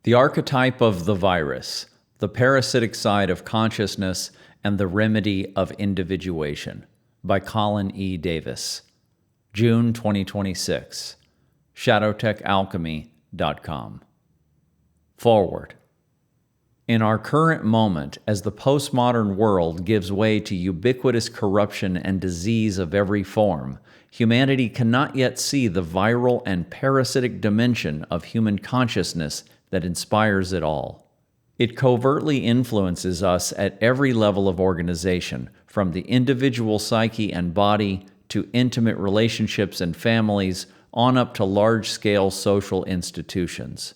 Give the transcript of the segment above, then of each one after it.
The Archetype of the Virus, the Parasitic Side of Consciousness, and the Remedy of Individuation by Colin E. Davis. June 2026. ShadowTechAlchemy.com. Forward. In our current moment, as the postmodern world gives way to ubiquitous corruption and disease of every form, humanity cannot yet see the viral and parasitic dimension of human consciousness that inspires it all. It covertly influences us at every level of organization, from the individual psyche and body to intimate relationships and families, on up to large-scale social institutions.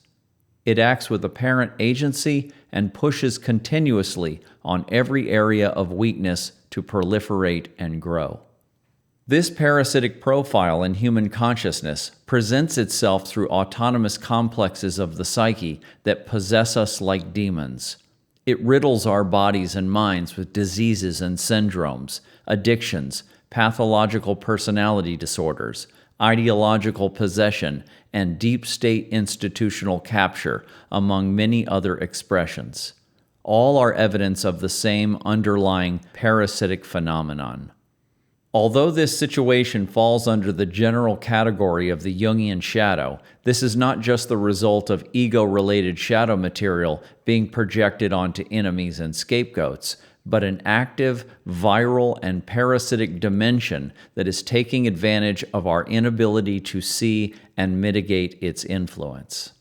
It acts with apparent agency and pushes continuously on every area of weakness to proliferate and grow. This parasitic profile in human consciousness presents itself through autonomous complexes of the psyche that possess us like demons. It riddles our bodies and minds with diseases and syndromes, addictions, pathological personality disorders, ideological possession, and deep state institutional capture, among many other expressions. All are evidence of the same underlying parasitic phenomenon. Although this situation falls under the general category of the Jungian shadow, this is not just the result of ego-related shadow material being projected onto enemies and scapegoats, but an active, viral, and parasitic dimension that is taking advantage of our inability to see and mitigate its influence.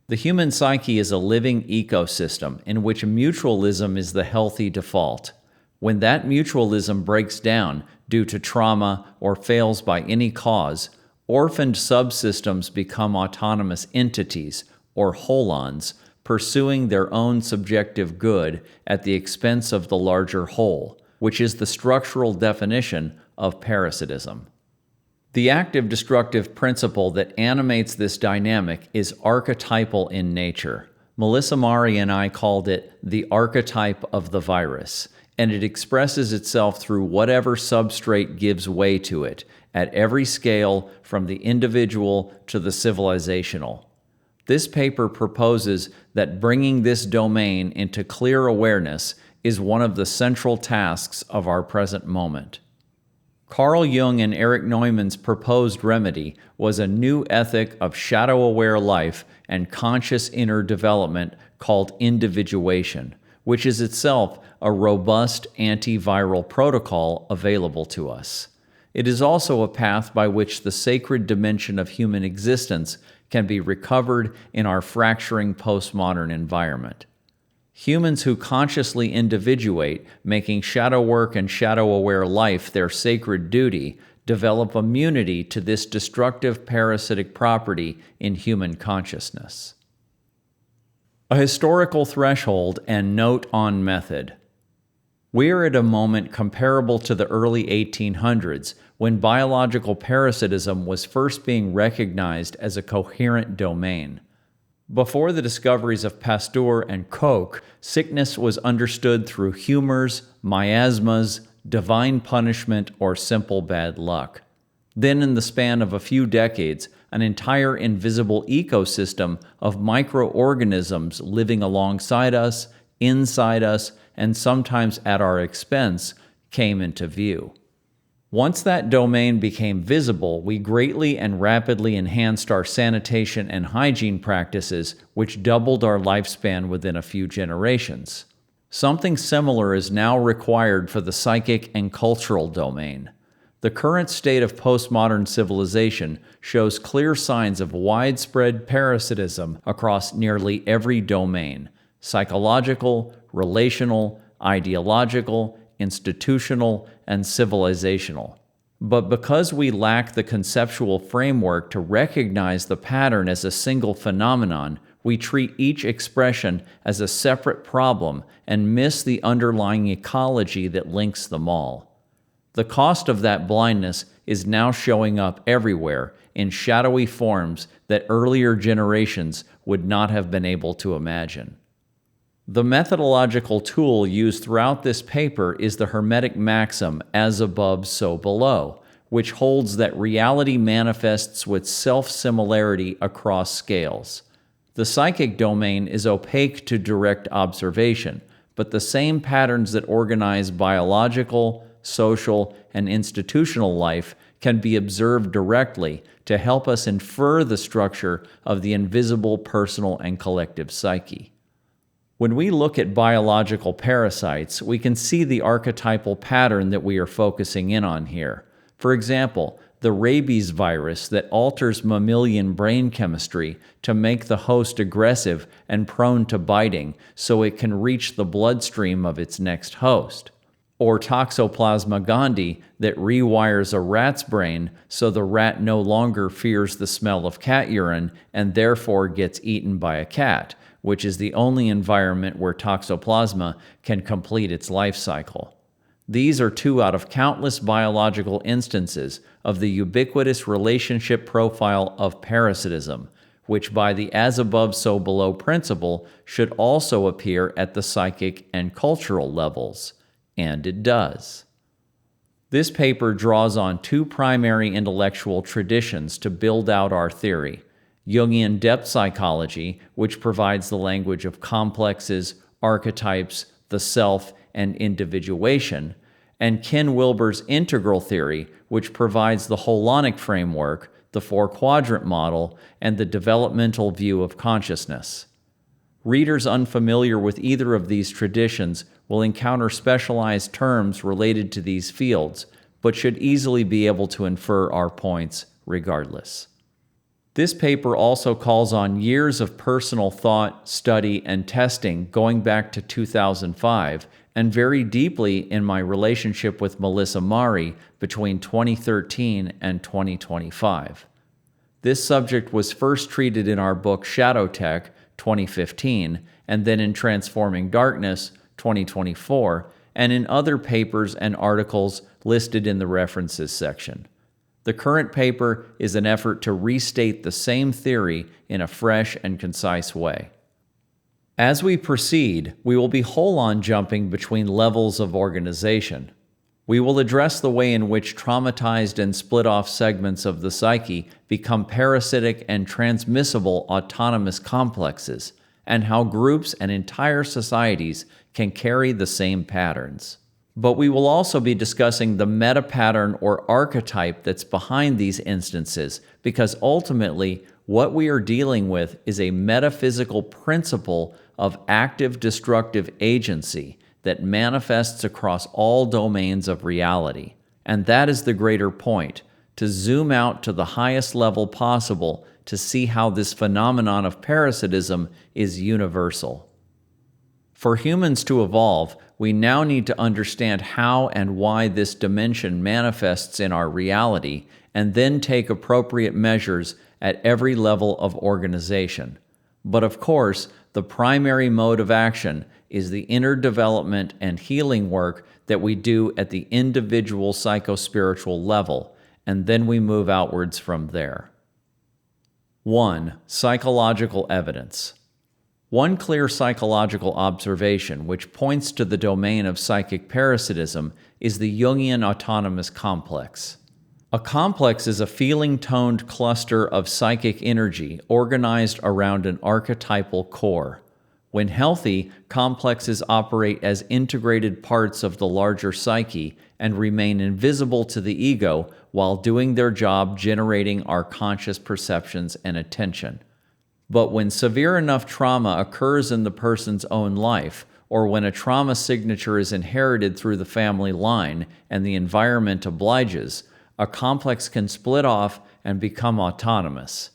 The human psyche is a living ecosystem in which mutualism is the healthy default. When that mutualism breaks down due to trauma or fails by any cause, orphaned subsystems become autonomous entities, or holons, pursuing their own subjective good at the expense of the larger whole, which is the structural definition of parasitism. The active destructive principle that animates this dynamic is archetypal in nature. Melissa Mari and I called it the archetype of the virus, and it expresses itself through whatever substrate gives way to it, at every scale, from the individual to the civilizational. This paper proposes that bringing this domain into clear awareness is one of the central tasks of our present moment. Carl Jung and Erich Neumann's proposed remedy was a new ethic of shadow-aware life and conscious inner development called individuation, which is itself a robust antiviral protocol available to us. It is also a path by which the sacred dimension of human existence can be recovered in our fracturing postmodern environment. Humans who consciously individuate, making shadow work and shadow-aware life their sacred duty, develop immunity to this destructive parasitic property in human consciousness. A historical threshold and note on method. We are at a moment comparable to the early 1800s, when biological parasitism was first being recognized as a coherent domain. Before the discoveries of Pasteur and Koch, sickness was understood through humors, miasmas, divine punishment, or simple bad luck. Then, in the span of a few decades, an entire invisible ecosystem of microorganisms living alongside us, inside us, and sometimes at our expense came into view. Once that domain became visible, we greatly and rapidly enhanced our sanitation and hygiene practices, which doubled our lifespan within a few generations. Something similar is now required for the psychic and cultural domain. The current state of postmodern civilization shows clear signs of widespread parasitism across nearly every domain: psychological, relational, ideological, institutional, and civilizational. But because we lack the conceptual framework to recognize the pattern as a single phenomenon, we treat each expression as a separate problem and miss the underlying ecology that links them all. The cost of that blindness is now showing up everywhere in shadowy forms that earlier generations would not have been able to imagine. The methodological tool used throughout this paper is the Hermetic maxim, as above, so below, which holds that reality manifests with self-similarity across scales. The psychic domain is opaque to direct observation, but the same patterns that organize biological, social, and institutional life can be observed directly to help us infer the structure of the invisible personal and collective psyche. When we look at biological parasites, we can see the archetypal pattern that we are focusing in on here. For example, the rabies virus that alters mammalian brain chemistry to make the host aggressive and prone to biting so it can reach the bloodstream of its next host. Or Toxoplasma gondii that rewires a rat's brain so the rat no longer fears the smell of cat urine and therefore gets eaten by a cat, which is the only environment where Toxoplasma can complete its life cycle. These are two out of countless biological instances of the ubiquitous relationship profile of parasitism, which by the as above so below principle should also appear at the psychic and cultural levels. And it does. This paper draws on two primary intellectual traditions to build out our theory: Jungian depth psychology, which provides the language of complexes, archetypes, the self, and individuation, and Ken Wilber's integral theory, which provides the holonic framework, the four-quadrant model, and the developmental view of consciousness. Readers unfamiliar with either of these traditions will encounter specialized terms related to these fields, but should easily be able to infer our points regardless. This paper also calls on years of personal thought, study, and testing going back to 2005, and very deeply in my relationship with Melissa Mari between 2013 and 2025. This subject was first treated in our book Shadow Tech, 2015, and then in Transforming Darkness, 2024, and in other papers and articles listed in the references section. The current paper is an effort to restate the same theory in a fresh and concise way. As we proceed, we will be whole-on jumping between levels of organization. We will address the way in which traumatized and split-off segments of the psyche become parasitic and transmissible autonomous complexes, and how groups and entire societies can carry the same patterns. But we will also be discussing the meta-pattern or archetype that's behind these instances, because ultimately, what we are dealing with is a metaphysical principle of active destructive agency that manifests across all domains of reality. And that is the greater point, to zoom out to the highest level possible to see how this phenomenon of parasitism is universal. For humans to evolve, we now need to understand how and why this dimension manifests in our reality, and then take appropriate measures at every level of organization. But of course, the primary mode of action is the inner development and healing work that we do at the individual psychospiritual level, and then we move outwards from there. 1. Psychological evidence. One clear psychological observation which points to the domain of psychic parasitism is the Jungian autonomous complex. A complex is a feeling-toned cluster of psychic energy organized around an archetypal core. When healthy, complexes operate as integrated parts of the larger psyche and remain invisible to the ego while doing their job generating our conscious perceptions and attention. But when severe enough trauma occurs in the person's own life, or when a trauma signature is inherited through the family line and the environment obliges, a complex can split off and become autonomous.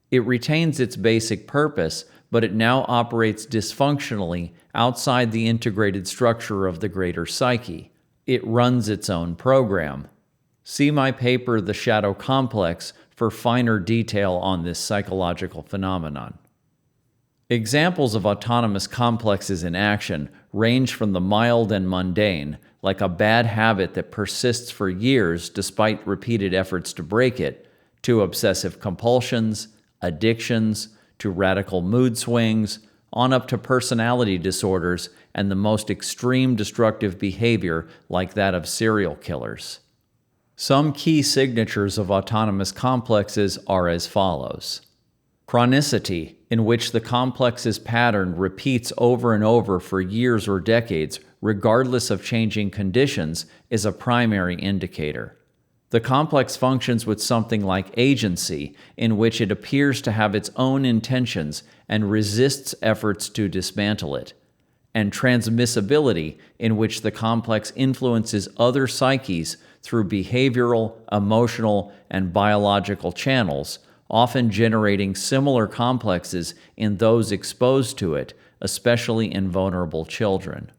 It retains its basic purpose, but it now operates dysfunctionally outside the integrated structure of the greater psyche. It runs its own program. See my paper, The Shadow Complex, for finer detail on this psychological phenomenon. Examples of autonomous complexes in action range from the mild and mundane, like a bad habit that persists for years despite repeated efforts to break it, to obsessive compulsions, addictions, to radical mood swings, on up to personality disorders and the most extreme destructive behavior like that of serial killers. Some key signatures of autonomous complexes are as follows. Chronicity, in which the complex's pattern repeats over and over for years or decades, regardless of changing conditions, is a primary indicator. The complex functions with something like agency, in which it appears to have its own intentions and resists efforts to dismantle it, and transmissibility, in which the complex influences other psyches through behavioral, emotional, and biological channels, often generating similar complexes in those exposed to it, especially in vulnerable children.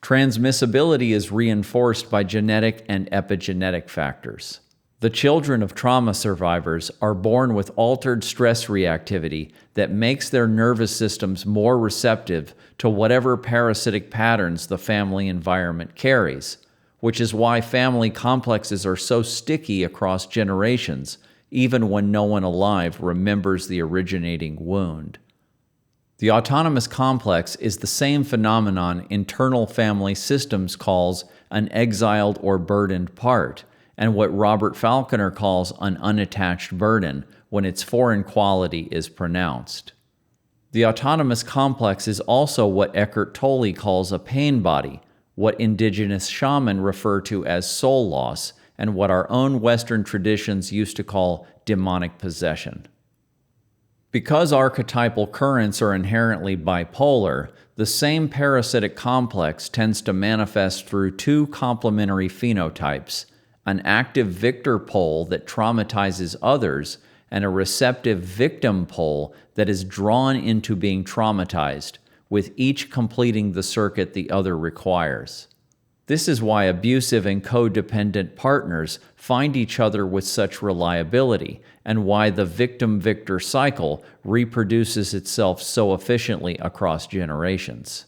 Transmissibility is reinforced by genetic and epigenetic factors. The children of trauma survivors are born with altered stress reactivity that makes their nervous systems more receptive to whatever parasitic patterns the family environment carries, which is why family complexes are so sticky across generations, even when no one alive remembers the originating wound. The autonomous complex is the same phenomenon internal family systems calls an exiled or burdened part, and what Robert Falconer calls an unattached burden when its foreign quality is pronounced. The autonomous complex is also what Eckhart Tolle calls a pain body, what indigenous shamans refer to as soul loss, and what our own Western traditions used to call demonic possession. Because archetypal currents are inherently bipolar, the same parasitic complex tends to manifest through two complementary phenotypes: an active victor pole that traumatizes others, and a receptive victim pole that is drawn into being traumatized, with each completing the circuit the other requires. This is why abusive and codependent partners find each other with such reliability, and why the victim-victor cycle reproduces itself so efficiently across generations.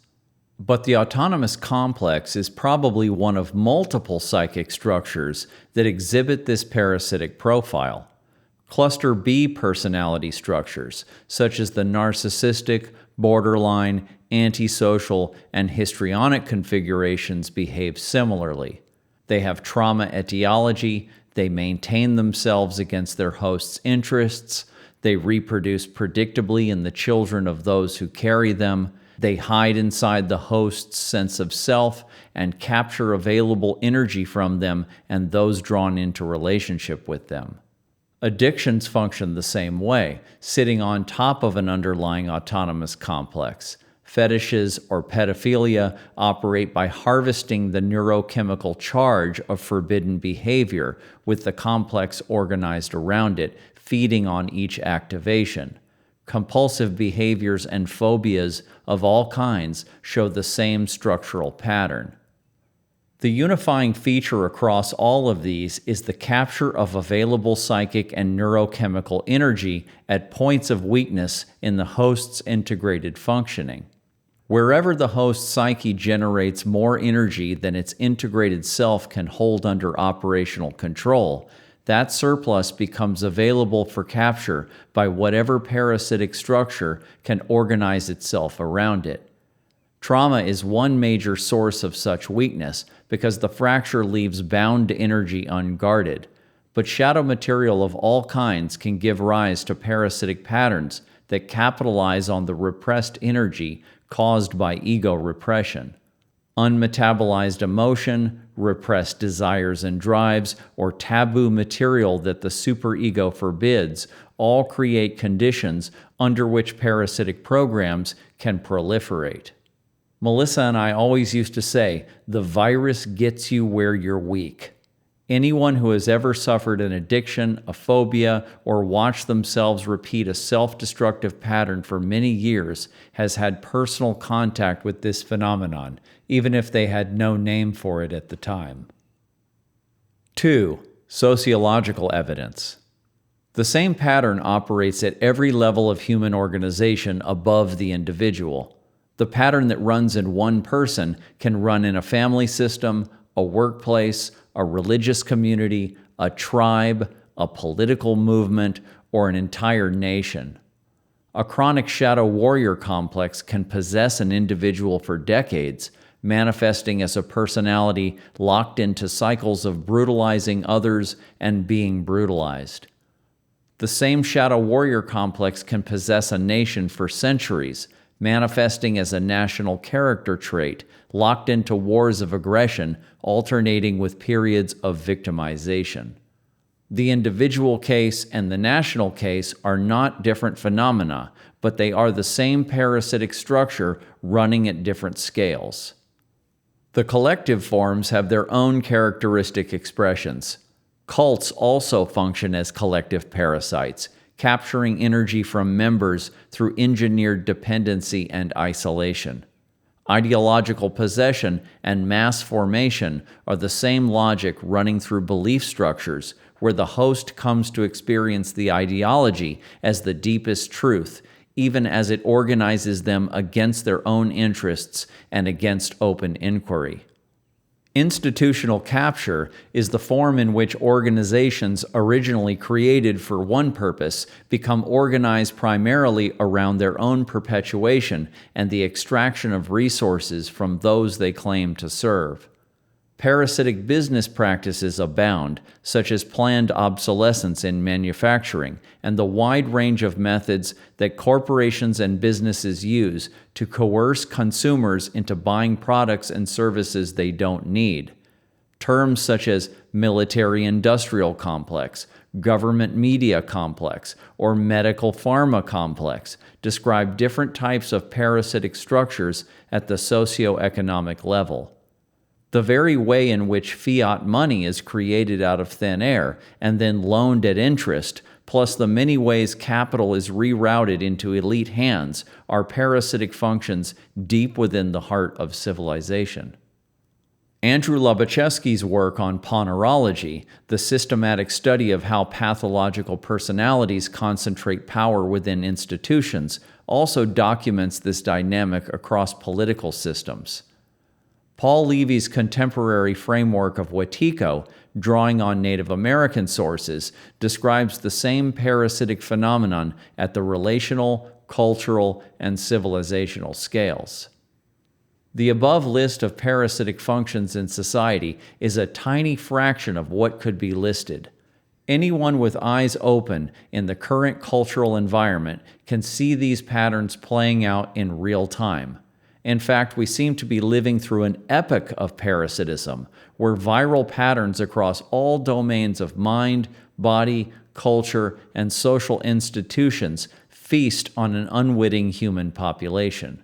But the autonomous complex is probably one of multiple psychic structures that exhibit this parasitic profile. Cluster B personality structures, such as the narcissistic, borderline, antisocial, and histrionic configurations, behave similarly. They have trauma etiology, they maintain themselves against their host's interests, they reproduce predictably in the children of those who carry them, they hide inside the host's sense of self and capture available energy from them and those drawn into relationship with them. Addictions function the same way, sitting on top of an underlying autonomous complex. Fetishes or pedophilia operate by harvesting the neurochemical charge of forbidden behavior, with the complex organized around it, feeding on each activation. Compulsive behaviors and phobias of all kinds show the same structural pattern. The unifying feature across all of these is the capture of available psychic and neurochemical energy at points of weakness in the host's integrated functioning. Wherever the host psyche generates more energy than its integrated self can hold under operational control, that surplus becomes available for capture by whatever parasitic structure can organize itself around it. Trauma is one major source of such weakness because the fracture leaves bound energy unguarded, but shadow material of all kinds can give rise to parasitic patterns that capitalize on the repressed energy caused by ego repression. Unmetabolized emotion, repressed desires and drives, or taboo material that the superego forbids all create conditions under which parasitic programs can proliferate. Melissa and I always used to say, the virus gets you where you're weak. Anyone who has ever suffered an addiction, a phobia, or watched themselves repeat a self-destructive pattern for many years has had personal contact with this phenomenon, even if they had no name for it at the time. 2. Sociological evidence. The same pattern operates at every level of human organization above the individual. The pattern that runs in one person can run in a family system, a workplace, a religious community, a tribe, a political movement, or an entire nation. A chronic shadow warrior complex can possess an individual for decades, manifesting as a personality locked into cycles of brutalizing others and being brutalized. The same shadow warrior complex can possess a nation for centuries, manifesting as a national character trait, locked into wars of aggression, alternating with periods of victimization. The individual case and the national case are not different phenomena, but they are the same parasitic structure running at different scales. The collective forms have their own characteristic expressions. Cults also function as collective parasites, capturing energy from members through engineered dependency and isolation. Ideological possession and mass formation are the same logic running through belief structures, where the host comes to experience the ideology as the deepest truth, even as it organizes them against their own interests and against open inquiry. Institutional capture is the form in which organizations originally created for one purpose become organized primarily around their own perpetuation and the extraction of resources from those they claim to serve. Parasitic business practices abound, such as planned obsolescence in manufacturing and the wide range of methods that corporations and businesses use to coerce consumers into buying products and services they don't need. Terms such as military-industrial complex, government-media complex, or medical-pharma complex describe different types of parasitic structures at the socioeconomic level. The very way in which fiat money is created out of thin air and then loaned at interest, plus the many ways capital is rerouted into elite hands, are parasitic functions deep within the heart of civilization. Andrew Lobachevsky's work on ponerology, the systematic study of how pathological personalities concentrate power within institutions, also documents this dynamic across political systems. Paul Levy's contemporary framework of Wetiko, drawing on Native American sources, describes the same parasitic phenomenon at the relational, cultural, and civilizational scales. The above list of parasitic functions in society is a tiny fraction of what could be listed. Anyone with eyes open in the current cultural environment can see these patterns playing out in real time. In fact, we seem to be living through an epoch of parasitism, where viral patterns across all domains of mind, body, culture, and social institutions feast on an unwitting human population.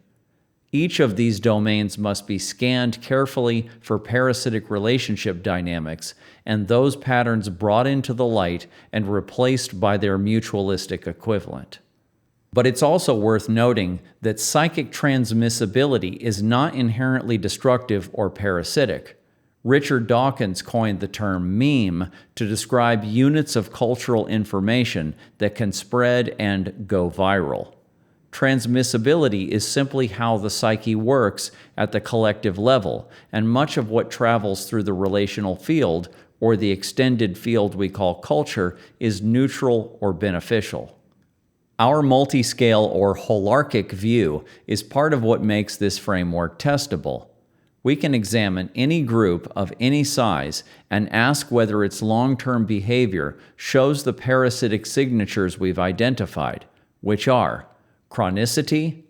Each of these domains must be scanned carefully for parasitic relationship dynamics, and those patterns brought into the light and replaced by their mutualistic equivalent. But it's also worth noting that psychic transmissibility is not inherently destructive or parasitic. Richard Dawkins coined the term meme to describe units of cultural information that can spread and go viral. Transmissibility is simply how the psyche works at the collective level, and much of what travels through the relational field, or the extended field we call culture, is neutral or beneficial. Our multi-scale or holarchic view is part of what makes this framework testable. We can examine any group of any size and ask whether its long-term behavior shows the parasitic signatures we've identified, which are chronicity,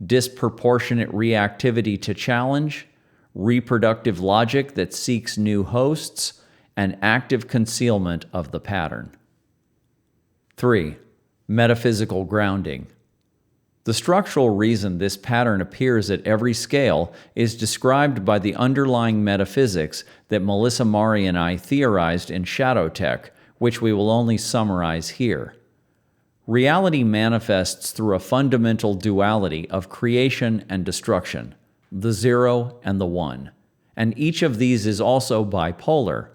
disproportionate reactivity to challenge, reproductive logic that seeks new hosts, and active concealment of the pattern. 3. Metaphysical grounding. The structural reason this pattern appears at every scale is described by the underlying metaphysics that Melissa Mari and I theorized in Shadow Tech, which we will only summarize here. Reality manifests through a fundamental duality of creation and destruction, the zero and the one, and each of these is also bipolar.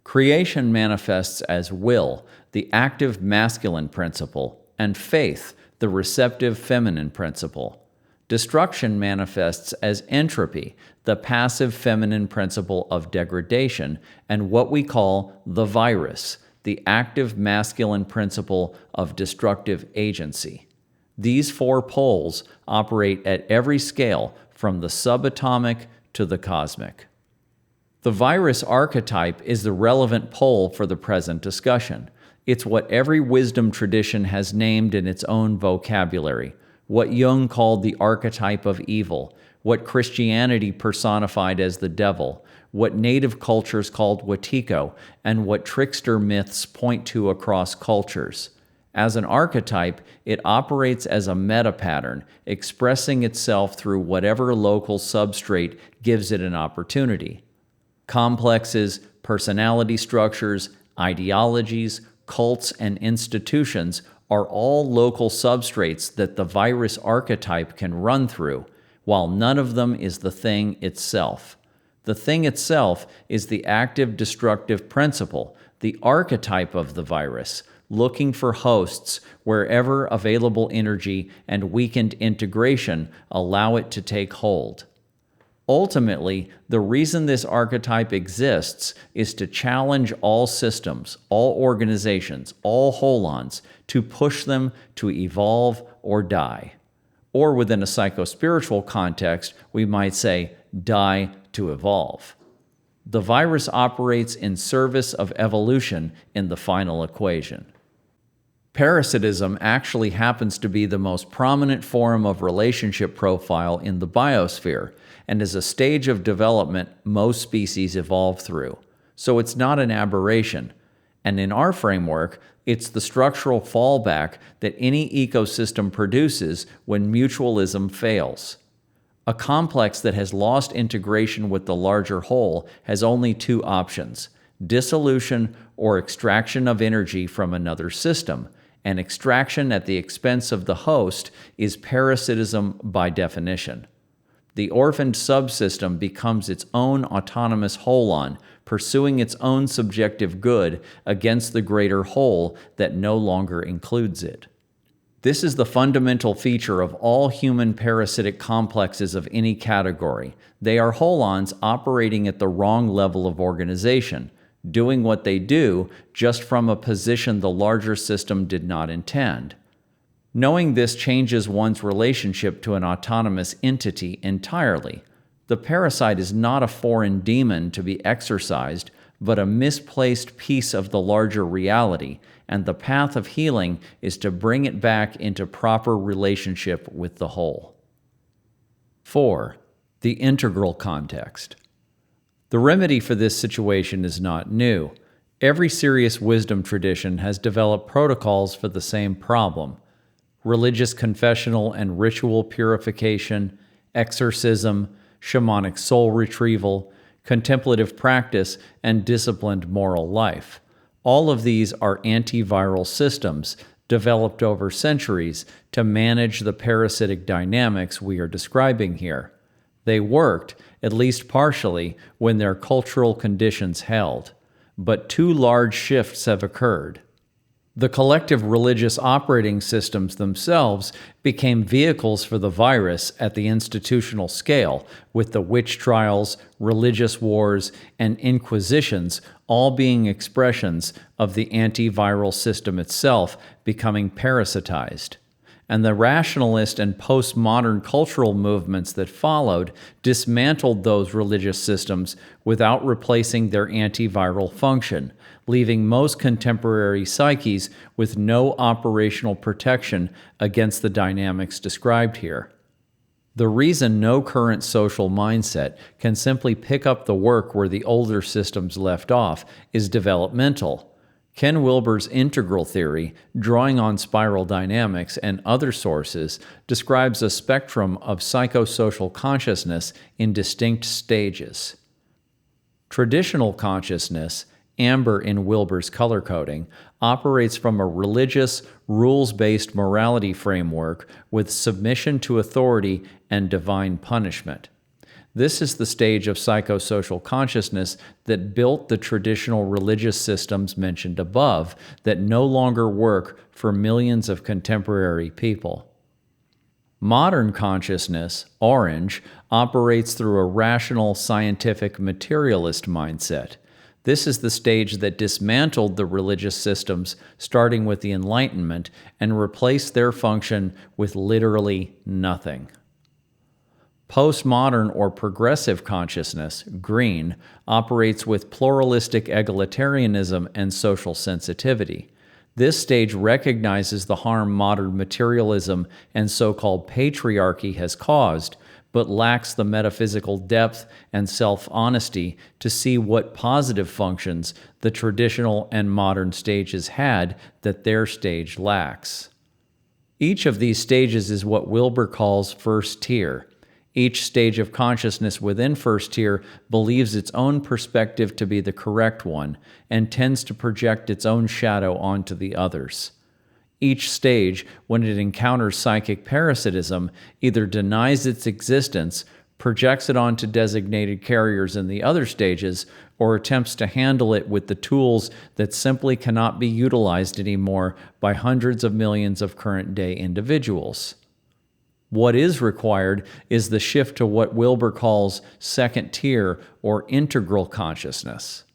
Creation manifests as will, the active masculine principle, and faith, the receptive feminine principle. Destruction manifests as entropy, the passive feminine principle of degradation, and what we call the virus, the active masculine principle of destructive agency. These four poles operate at every scale, from the subatomic to the cosmic. The virus archetype is the relevant pole for the present discussion. It's what every wisdom tradition has named in its own vocabulary, what Jung called the archetype of evil, what Christianity personified as the devil, what native cultures called Wetiko, and what trickster myths point to across cultures. As an archetype, it operates as a meta-pattern, expressing itself through whatever local substrate gives it an opportunity. Complexes, personality structures, ideologies, cults, and institutions are all local substrates that the virus archetype can run through, while none of them is the thing itself. The thing itself is the active destructive principle, the archetype of the virus, looking for hosts wherever available energy and weakened integration allow it to take hold. Ultimately, the reason this archetype exists is to challenge all systems, all organizations, all holons, to push them to evolve or die. Or within a psychospiritual context, we might say, die to evolve. The virus operates in service of evolution in the final equation. Parasitism actually happens to be the most prominent form of relationship profile in the biosphere and is a stage of development most species evolve through. So it's not an aberration. And in our framework, it's the structural fallback that any ecosystem produces when mutualism fails. A complex that has lost integration with the larger whole has only two options: dissolution or extraction of energy from another system, and extraction at the expense of the host is parasitism by definition. The orphaned subsystem becomes its own autonomous holon, pursuing its own subjective good against the greater whole that no longer includes it. This is the fundamental feature of all human parasitic complexes of any category. They are holons operating at the wrong level of organization, doing what they do just from a position the larger system did not intend. Knowing this changes one's relationship to an autonomous entity entirely. The parasite is not a foreign demon to be exorcised, but a misplaced piece of the larger reality, and the path of healing is to bring it back into proper relationship with the whole. 4. The integral context. The remedy for this situation is not new. Every serious wisdom tradition has developed protocols for the same problem: religious confessional and ritual purification, exorcism, shamanic soul retrieval, contemplative practice, and disciplined moral life. All of these are antiviral systems developed over centuries to manage the parasitic dynamics we are describing here. They worked, at least partially, when their cultural conditions held. But two large shifts have occurred. The collective religious operating systems themselves became vehicles for the virus at the institutional scale, with the witch trials, religious wars, and inquisitions all being expressions of the antiviral system itself becoming parasitized. And the rationalist and postmodern cultural movements that followed dismantled those religious systems without replacing their antiviral function, leaving most contemporary psyches with no operational protection against the dynamics described here. The reason no current social mindset can simply pick up the work where the older systems left off is developmental. Ken Wilber's integral theory, drawing on spiral dynamics and other sources, describes a spectrum of psychosocial consciousness in distinct stages. Traditional consciousness, amber in Wilber's color coding, operates from a religious, rules-based morality framework with submission to authority and divine punishment. This is the stage of psychosocial consciousness that built the traditional religious systems mentioned above that no longer work for millions of contemporary people. Modern consciousness, orange, operates through a rational, scientific, materialist mindset. This is the stage that dismantled the religious systems, starting with the Enlightenment, and replaced their function with literally nothing. Postmodern or progressive consciousness, green, operates with pluralistic egalitarianism and social sensitivity. This stage recognizes the harm modern materialism and so-called patriarchy has caused, but lacks the metaphysical depth and self-honesty to see what positive functions the traditional and modern stages had that their stage lacks. Each of these stages is what Wilber calls first tier. Each stage of consciousness within first tier believes its own perspective to be the correct one and tends to project its own shadow onto the others. Each stage, when it encounters psychic parasitism, either denies its existence, projects it onto designated carriers in the other stages, or attempts to handle it with the tools that simply cannot be utilized anymore by hundreds of millions of current-day individuals. What is required is the shift to what Wilber calls second tier or integral consciousness.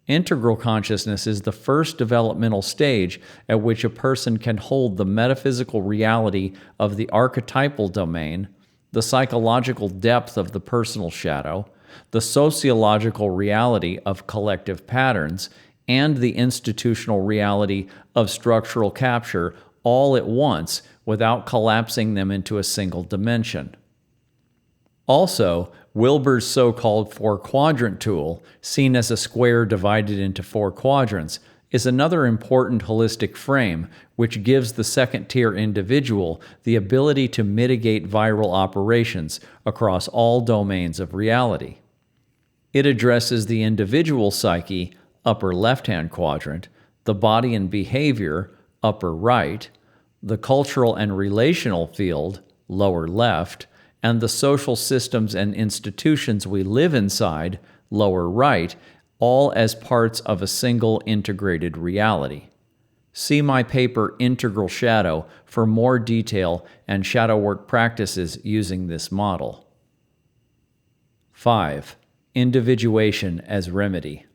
Integral consciousness is the first developmental stage at which a person can hold the metaphysical reality of the archetypal domain, the psychological depth of the personal shadow, the sociological reality of collective patterns, and the institutional reality of structural capture all at once without collapsing them into a single dimension. Also, Wilber's so-called four-quadrant tool, seen as a square divided into four quadrants, is another important holistic frame which gives the second-tier individual the ability to mitigate viral operations across all domains of reality. It addresses the individual psyche, upper left-hand quadrant, the body and behavior, upper right, the cultural and relational field, lower left, and the social systems and institutions we live inside, lower right, all as parts of a single integrated reality. See my paper Integral Shadow for more detail and shadow work practices using this model. 5. Individuation as remedy.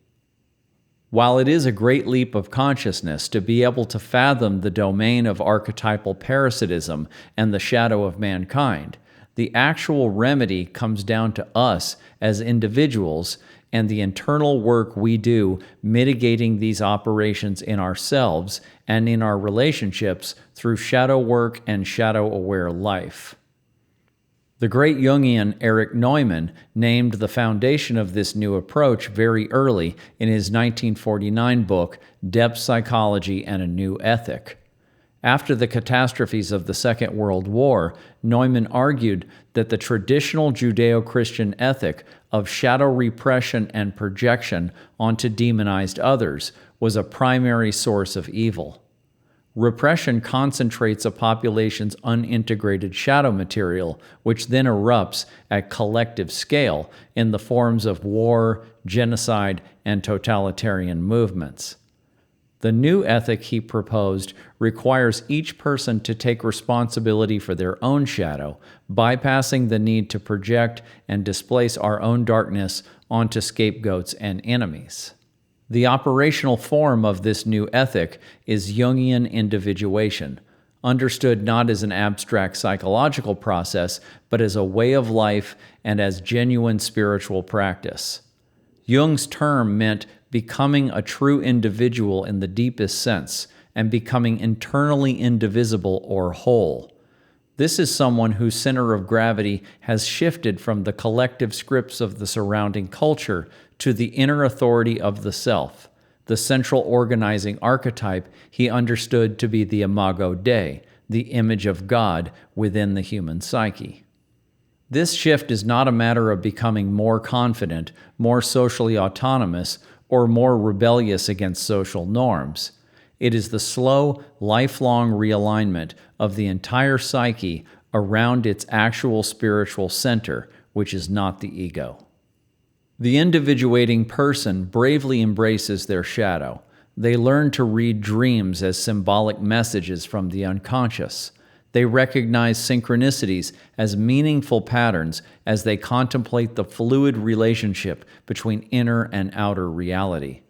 While it is a great leap of consciousness to be able to fathom the domain of archetypal parasitism and the shadow of mankind, the actual remedy comes down to us as individuals and the internal work we do mitigating these operations in ourselves and in our relationships through shadow work and shadow-aware life. The great Jungian Erich Neumann named the foundation of this new approach very early in his 1949 book, Depth Psychology and a New Ethic. After the catastrophes of the Second World War, Neumann argued that the traditional Judeo-Christian ethic of shadow repression and projection onto demonized others was a primary source of evil. Repression concentrates a population's unintegrated shadow material, which then erupts at collective scale in the forms of war, genocide, and totalitarian movements. The new ethic he proposed requires each person to take responsibility for their own shadow, bypassing the need to project and displace our own darkness onto scapegoats and enemies. The operational form of this new ethic is Jungian individuation, understood not as an abstract psychological process, but as a way of life and as genuine spiritual practice. Jung's term meant becoming a true individual in the deepest sense, and becoming internally indivisible or whole. This is someone whose center of gravity has shifted from the collective scripts of the surrounding culture to the inner authority of the self, the central organizing archetype he understood to be the imago Dei, the image of God within the human psyche. This shift is not a matter of becoming more confident, more socially autonomous, or more rebellious against social norms. It is the slow, lifelong realignment of the entire psyche around its actual spiritual center, which is not the ego. The individuating person bravely embraces their shadow. They learn to read dreams as symbolic messages from the unconscious. They recognize synchronicities as meaningful patterns as they contemplate the fluid relationship between inner and outer reality.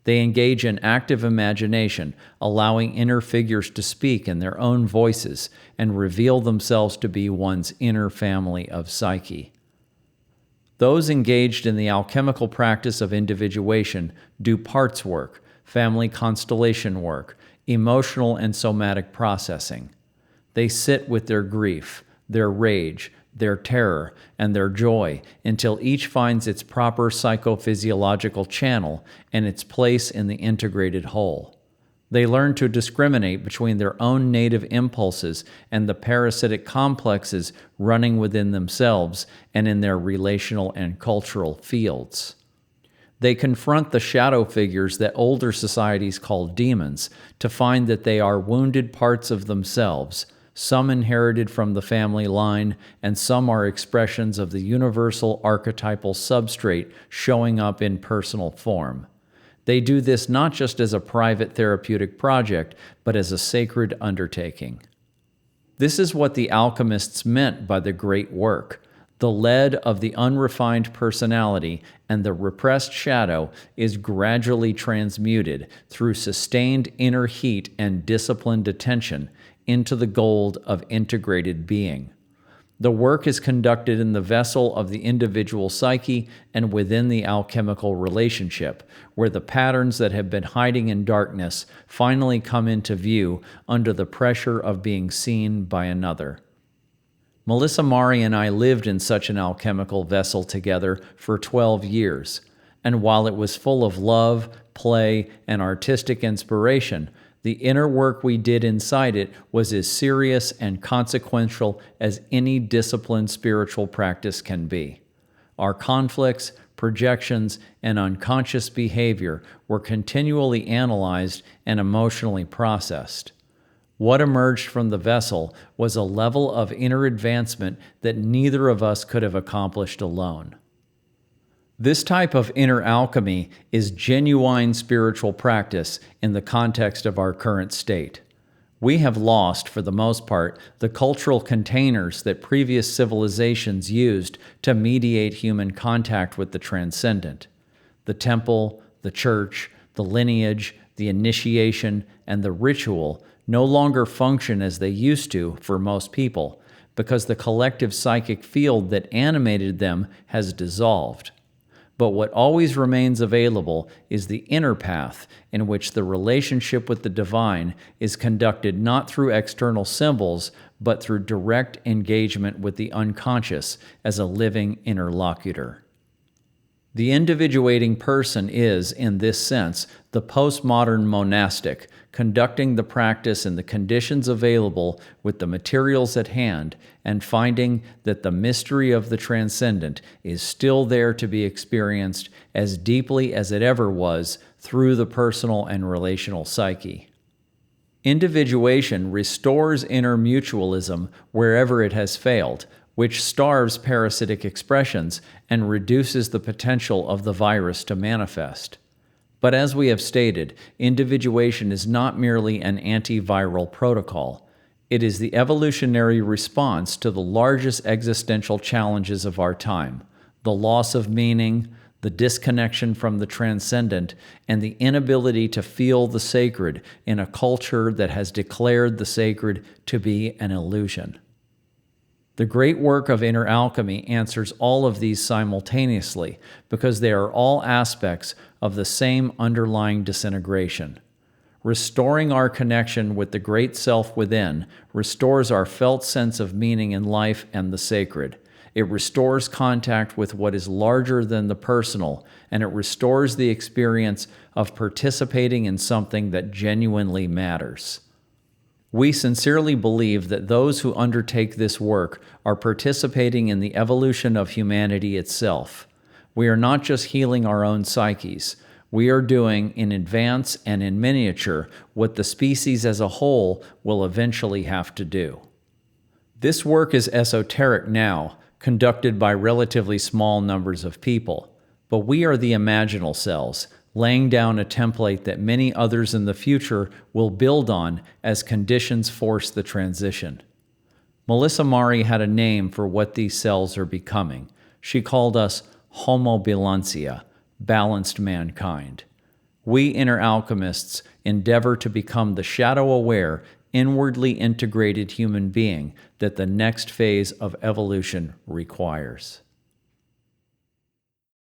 They engage in active imagination, allowing inner figures to speak in their own voices and reveal themselves to be one's inner family of psyche. Those engaged in the alchemical practice of individuation do parts work, family constellation work, emotional and somatic processing. They sit with their grief, their rage, their terror, and their joy until each finds its proper psychophysiological channel and its place in the integrated whole. They learn to discriminate between their own native impulses and the parasitic complexes running within themselves and in their relational and cultural fields. They confront the shadow figures that older societies called demons to find that they are wounded parts of themselves, some inherited from the family line, and some are expressions of the universal archetypal substrate showing up in personal form. They do this not just as a private therapeutic project, but as a sacred undertaking. This is what the alchemists meant by the great work. The lead of the unrefined personality and the repressed shadow is gradually transmuted through sustained inner heat and disciplined attention into the gold of integrated being. The work is conducted in the vessel of the individual psyche and within the alchemical relationship, where the patterns that have been hiding in darkness finally come into view under the pressure of being seen by another. Melissa Mari and I lived in such an alchemical vessel together for 12 years, and while it was full of love, play, and artistic inspiration, the inner work we did inside it was as serious and consequential as any disciplined spiritual practice can be. Our conflicts, projections, and unconscious behavior were continually analyzed and emotionally processed. What emerged from the vessel was a level of inner advancement that neither of us could have accomplished alone. This type of inner alchemy is genuine spiritual practice in the context of our current state. We have lost, for the most part, the cultural containers that previous civilizations used to mediate human contact with the transcendent. The temple, the church, the lineage, the initiation, and the ritual no longer function as they used to for most people, because the collective psychic field that animated them has dissolved. But what always remains available is the inner path in which the relationship with the divine is conducted not through external symbols, but through direct engagement with the unconscious as a living interlocutor. The individuating person is, in this sense, the postmodern monastic, conducting the practice in the conditions available with the materials at hand and finding that the mystery of the transcendent is still there to be experienced as deeply as it ever was through the personal and relational psyche. Individuation restores inner mutualism wherever it has failed, which starves parasitic expressions and reduces the potential of the virus to manifest. But as we have stated, individuation is not merely an antiviral protocol. It is the evolutionary response to the largest existential challenges of our time: the loss of meaning, the disconnection from the transcendent, and the inability to feel the sacred in a culture that has declared the sacred to be an illusion. The great work of inner alchemy answers all of these simultaneously because they are all aspects of the same underlying disintegration. Restoring our connection with the great self within restores our felt sense of meaning in life and the sacred. It restores contact with what is larger than the personal, and it restores the experience of participating in something that genuinely matters. We sincerely believe that those who undertake this work are participating in the evolution of humanity itself. We are not just healing our own psyches. We are doing, in advance and in miniature, what the species as a whole will eventually have to do. This work is esoteric now, conducted by relatively small numbers of people, but we are the imaginal cells, laying down a template that many others in the future will build on as conditions force the transition. Melissa Mari had a name for what these cells are becoming. She called us Homo Bilancia, balanced mankind. We inner alchemists endeavor to become the shadow-aware, inwardly integrated human being that the next phase of evolution requires.